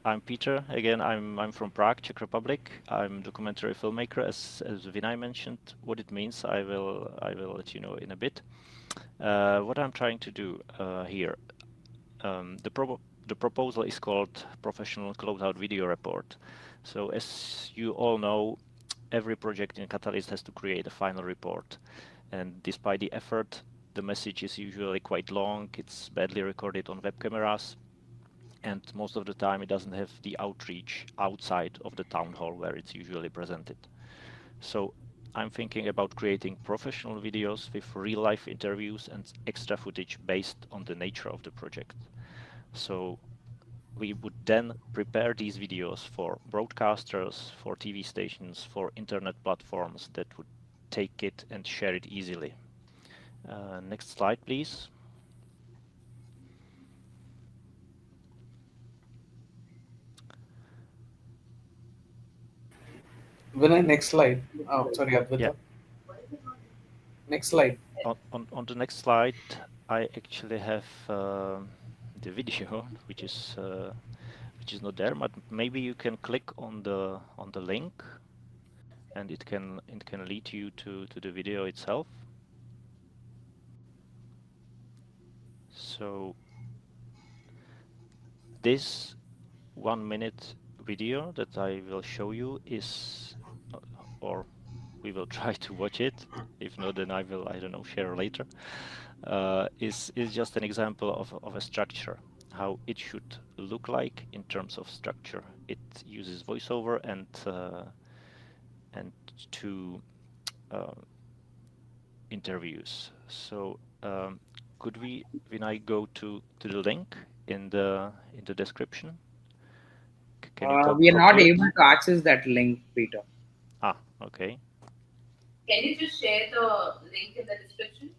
I'm Peter. Again, I'm from Prague, Czech Republic. I'm a documentary filmmaker, as Vinay mentioned. What it means, I will let you know in a bit. What I'm trying to do here, the proposal is called Professional Closeout Video Report. So as you all know, every project in Catalyst has to create a final report, and despite the effort, the message is usually quite long. It's badly recorded on web cameras, and most of the time it doesn't have the outreach outside of the town hall where it's usually presented. So I'm thinking about creating professional videos with real-life interviews and extra footage based on the nature of the project. So we would then prepare these videos for broadcasters, for TV stations, for internet platforms that would take it and share it easily. Next slide, please. Vinay, next slide. Oh, sorry, Advaita. Yeah. Next slide. On the next slide, I actually have the video, which is not there, but maybe you can click on the link, and it can lead you to the video itself. So this 1 minute video that I will show you is, or we will try to watch it. If not, then I will, I don't know, share later. Is just an example of a structure, how it should look like in terms of structure. It uses voiceover and two interviews. So could we, when I go to the link in the description? Can you we are not copy it? able to access that link, Peter. Ah, okay. Can you just share the link in the description?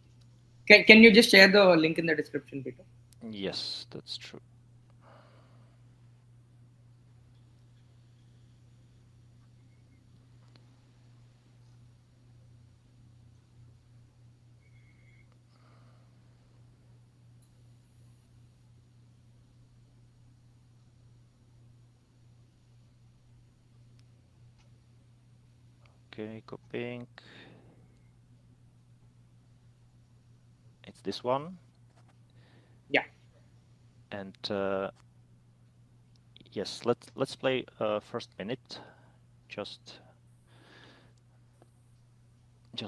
Can you just share the link in the description, Peter? Yes, that's true. Okay, copying. It's this one. Yeah. And yes, let's play first minute, just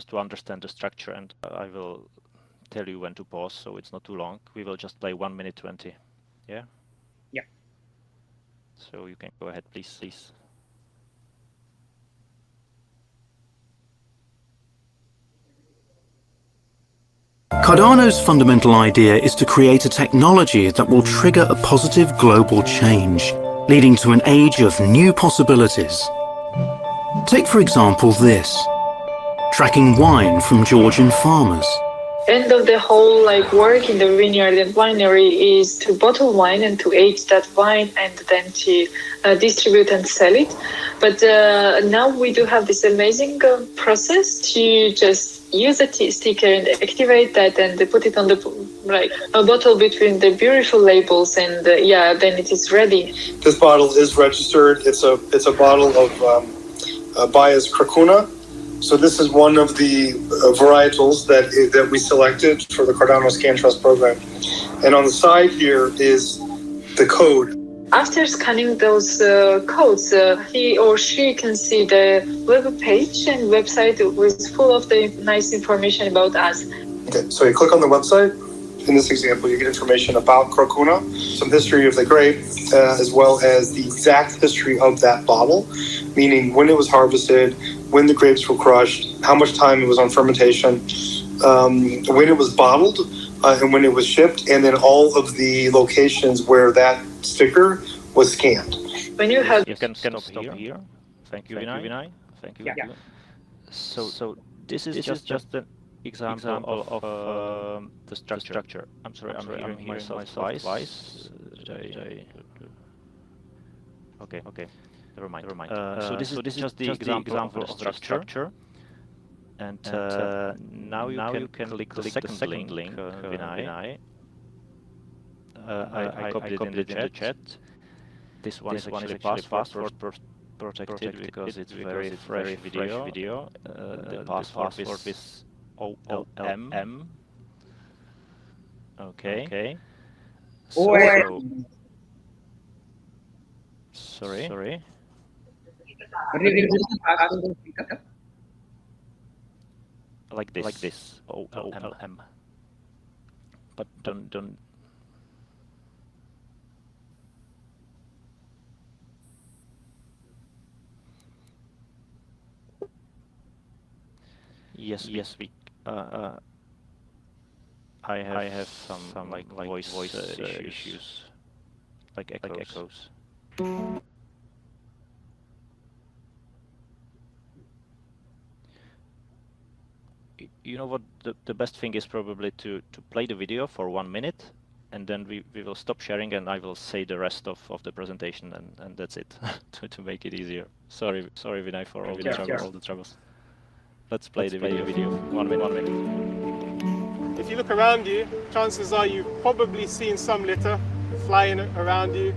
to understand the structure, and I will tell you when to pause, so it's not too long. We will just play 1 minute 20. Yeah. Yeah. So you can go ahead, please. Cardano's fundamental idea is to create a technology that will trigger a positive global change, leading to an age of new possibilities. Take, for example, this: tracking wine from Georgian farmers. End of the whole work in the vineyard and winery is to bottle wine and to age that wine and then to distribute and sell it. But now we do have this amazing process to just use a sticker and activate that and put it on the a bottle between the beautiful labels, and then it is ready. This bottle is registered. It's a bottle of Baez Krakuna. So this is one of the varietals that we selected for the Cardano Scan Trust program. And on the side here is the code. After scanning those codes, he or she can see the web page and website was full of the nice information about us. Okay, so you click on the website. In this example, you get information about Krakuna, some history of the grape, as well as the exact history of that bottle, meaning when it was harvested, when the grapes were crushed, how much time it was on fermentation, when it was bottled, and when it was shipped, and then all of the locations where that sticker was scanned. When you have, you can stop here. Thank you, Vinay. Thank you. Yeah. So this is just an example of the structure. I'm sorry, I'm hearing myself twice. Okay. Never mind. So this is just the example of the structure. And now you can click the second link, Vinay. I copied it in the chat. This one is actually password protected because it's very fresh video. The password is OLM. Okay. Sorry. Like this. OLM. But don't. Yes. We. I have some like voice issues, like echoes. You know what? The best thing is probably to play the video for 1 minute, and then we will stop sharing, and I will say the rest of the presentation, and that's it, to make it easier. Sorry, Vinay, for all the troubles. Let's play the video. 1 minute. If you look around you, chances are you've probably seen some litter flying around you,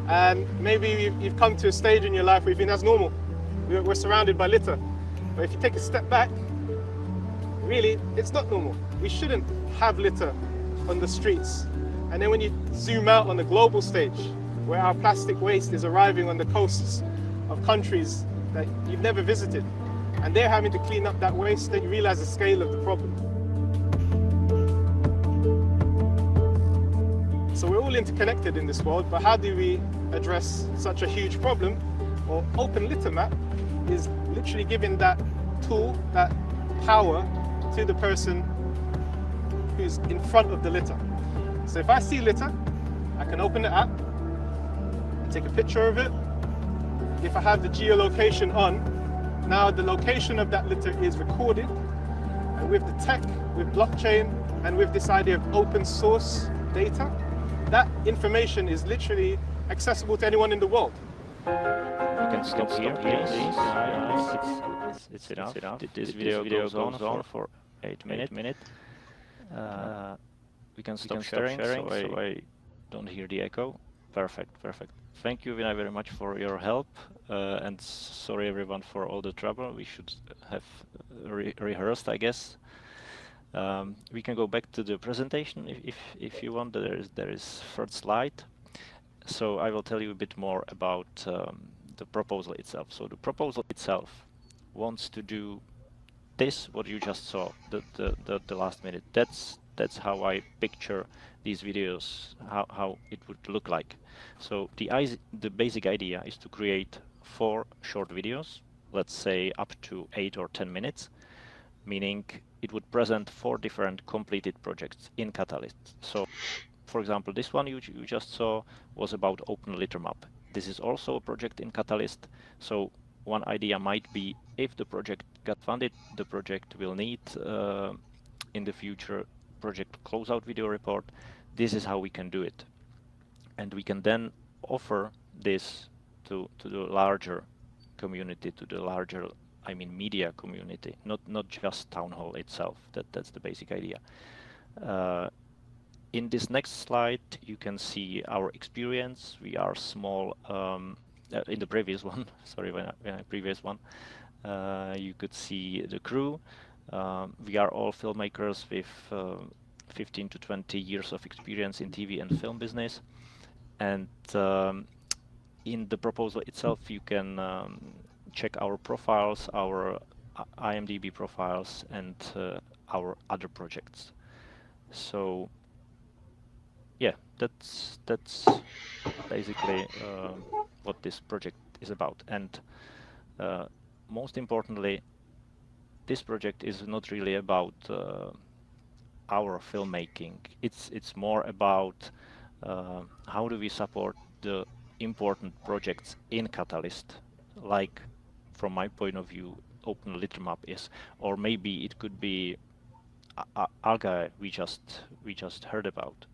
and maybe you've come to a stage in your life where you think that's normal. We're surrounded by litter. But if you take a step back, really, it's not normal. We shouldn't have litter on the streets. And then when you zoom out on the global stage, where our plastic waste is arriving on the coasts of countries that you've never visited, and they're having to clean up that waste, then you realize the scale of the problem. So we're all interconnected in this world, but how do we address such a huge problem? Well, Open Litter Map is literally giving that tool, that power, to the person who's in front of the litter. So if I see litter, I can open the app, take a picture of it. If I have the geolocation on, now the location of that litter is recorded. And with the tech, with blockchain, and with this idea of open source data, that information is literally accessible to anyone in the world. You can stop here, please. It's enough. This video goes on for 8 minutes. We can stop sharing, so I don't hear the echo. Perfect. Thank you, Vinay, very much for your help, and sorry everyone for all the trouble. We should have rehearsed, I guess. We can go back to the presentation if you want. There is third slide. So I will tell you a bit more about the proposal itself. So the proposal itself wants to do this, what you just saw, the last minute. That's how I picture these videos, how it would look like. So the basic idea is to create 4 short videos, let's say up to 8 or 10 minutes, meaning it would present 4 different completed projects in Catalyst. So, for example, this one you just saw was about Open Litter Map. This is also a project in Catalyst. So one idea might be, if the project got funded, the project will need in the future project closeout video report. This is how we can do it, and we can then offer this to the larger community, to the larger, I mean, media community, not just town hall itself. That's the basic idea. In this next slide, you can see our experience. We are small. In the previous one, sorry, previous one, you could see the crew. We are all filmmakers with 15 to 20 years of experience in TV and film business. And in the proposal itself, you can check our profiles, our IMDb profiles, and our other projects. So yeah, that's basically what this project is about. And most importantly, this project is not really about our filmmaking. It's more about how do we support the important projects in Catalyst, like, from my point of view, Open Litter Map is, or maybe it could be Algae we just heard about.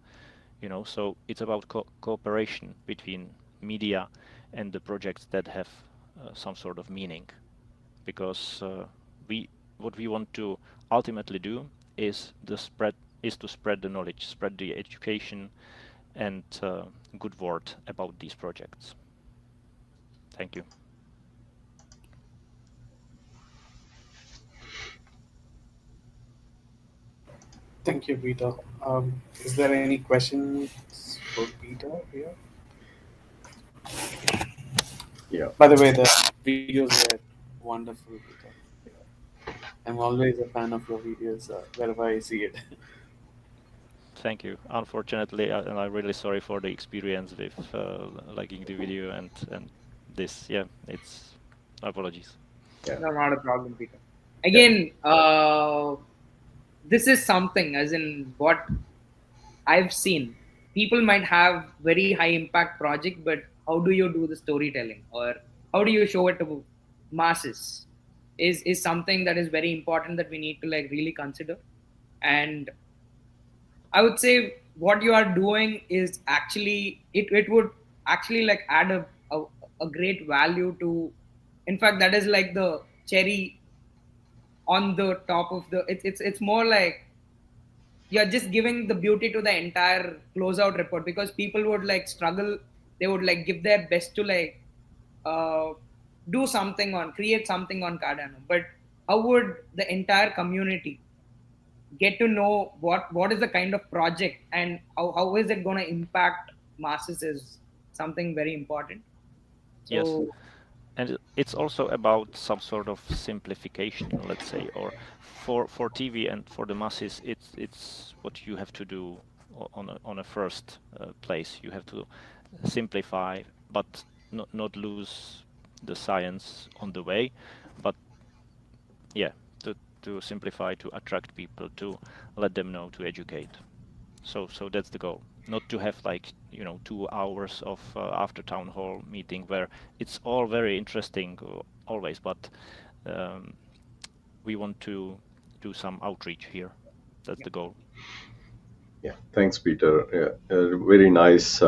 You know, so it's about cooperation between media and the projects that have some sort of meaning, because what we want to ultimately do is to spread the knowledge, spread the education, and good word about these projects. Thank you. Thank you, Peter. Is there any questions for Peter here? Yeah. By the way, the videos were wonderful, Peter. I'm always a fan of your videos wherever I see it. Thank you. Unfortunately, and I'm really sorry for the experience with liking the video and this. Yeah, it's apologies. Yeah. No, not a problem, Peter. Again, this is something, as in what I've seen. People might have very high impact project, but how do you do the storytelling, or how do you show it to masses? Is something that is very important that we need to like really consider. And I would say what you are doing is actually it would actually like add a great value to. In fact, that is like the cherry on the top of the. It's more like you're just giving the beauty to the entire closeout report, because people would like struggle. They would like give their best to like uh, do something on create something on Cardano, but how would the entire community get to know what is the kind of project and how is it going to impact masses is something very important. Yes. So And it's also about some sort of simplification, let's say, or for TV and for the masses, it's what you have to do on a first place. You have to simplify, but not lose the science on the way, but yeah, to simplify, to attract people, to let them know, to educate. So that's the goal. Not to have like 2 hours of after town hall meeting where it's all very interesting always, but we want to do some outreach here. That's the goal. Yeah. Thanks, Peter. Yeah, a very nice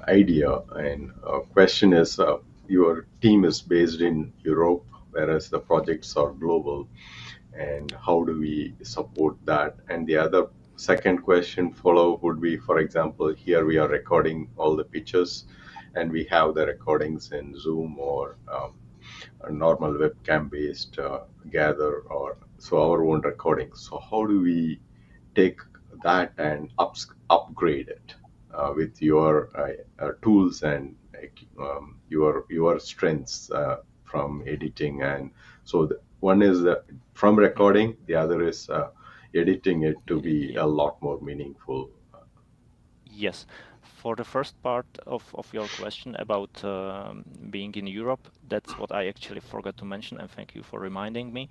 idea. And question is, your team is based in Europe, whereas the projects are global. And how do we support that? And the other second question follow would be, for example, here we are recording all the pitches, and we have the recordings in Zoom or a normal webcam based gather, or so our own recordings. So how do we take that and upgrade it with your tools and your strengths from editing? And so one is from recording, the other is editing it to be a lot more meaningful. Yes. For the first part of your question about being in Europe, that's what I actually forgot to mention, and thank you for reminding me.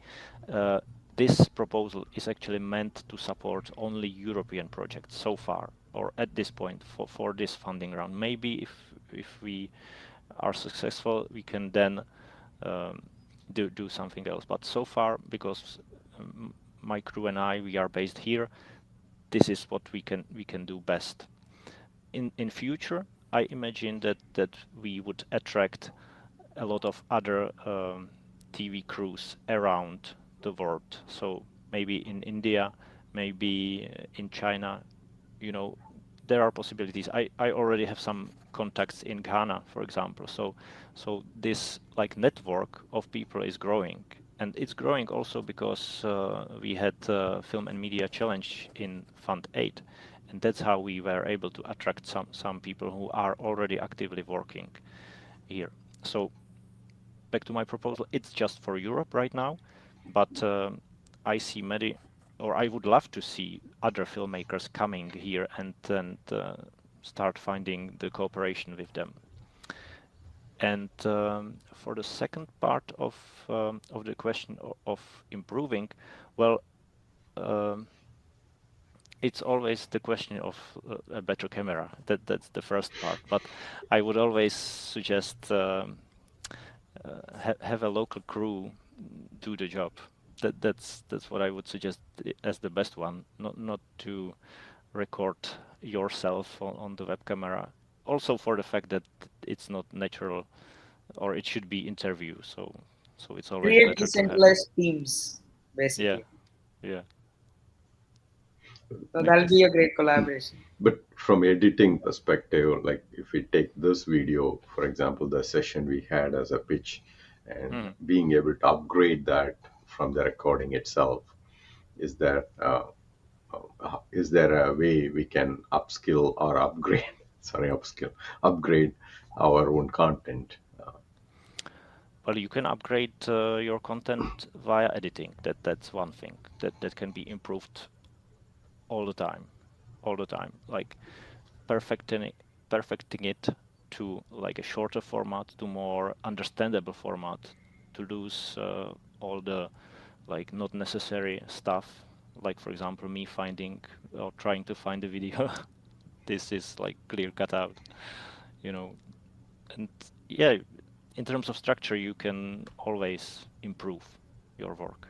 This proposal is actually meant to support only European projects so far, or at this point for this funding round. Maybe if we are successful, we can then do something else. But so far, because my crew and we are based here, this is what we can do best. In future, I imagine that we would attract a lot of other TV crews around the world. So maybe in India, maybe in China, there are possibilities. I already have some contacts in Ghana, for example. So this like network of people is growing, and it's growing also because we had Film and Media Challenge in Fund 8, and that's how we were able to attract some people who are already actively working here. So back to my proposal, it's just for Europe right now, but I see many, or I would love to see other filmmakers coming here and start finding the cooperation with them. And for the second part of the question of improving, well, it's always the question of a better camera. That's the first part. But I would always suggest have a local crew do the job. That's what I would suggest as the best one. Not to record yourself on the web camera. Also for the fact that it's not natural, or it should be interview. So it's always create better to have. decentralized teams, basically. Yeah. So that'll be a great collaboration. But from editing perspective, like if we take this video, for example, the session we had as a pitch, and being able to upgrade that from the recording itself, is there is there a way we can upskill or upgrade? Sorry, upgrade our own content? Well, you can upgrade your content via editing. That's one thing that can be improved all the time. Like perfecting it to like a shorter format, to more understandable format, to lose all the like not necessary stuff. Like for example, me finding or trying to find a video. This is like clear cut out, you know. And yeah, in terms of structure, you can always improve your work.